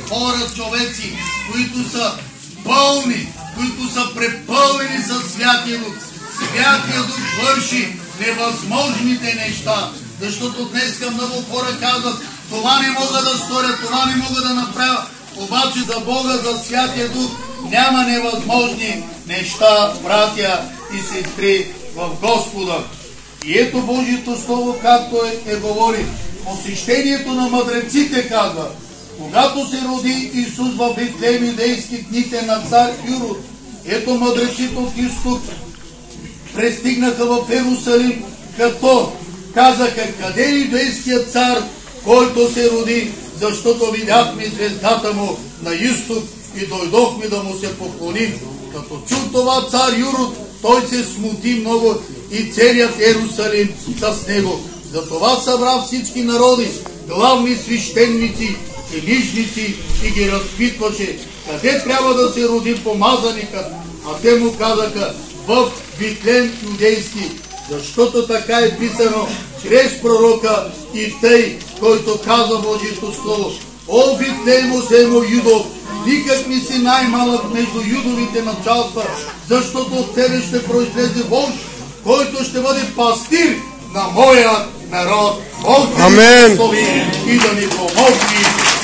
хора, човеци, които са пълни, които са препълнени със Святия Дух. Святия Дух върши невъзможните неща, защото днеска много хора казват: това не мога да сторя, това не мога да направя. Обаче за Бога, за Святия Дух няма невъзможни неща, братя и сестри в Господа. И ето Божието Слово, както говори. Посещението на мъдреците казва: когато се роди Исус в Вифлеем, юдейски дните на цар Ирод, ето мъдреците от изток пристигнаха в Иерусалим, като казаха: къде е юдейският цар, който се роди, защото видяхме звездата му на изток и дойдохме да му се поклоним. Като чу това цар Ирод, той се смути много и целият Иерусалим с него. Затова събра всички народи, главни свещеници и книжници и ги разпитваше къде трябва да се роди помазаникът. А те му казаха: в Вифлеем юдейски, защото така е писано чрез пророка и тъй, който каза Божието Слово: о, Вифлеемо, Семо Юдов, никак не си най-малък между юдовите началства, защото от тебе ще произлезе вожд, който ще бъде пастир на моя народ. Бог да ни благослови и да ни помогне.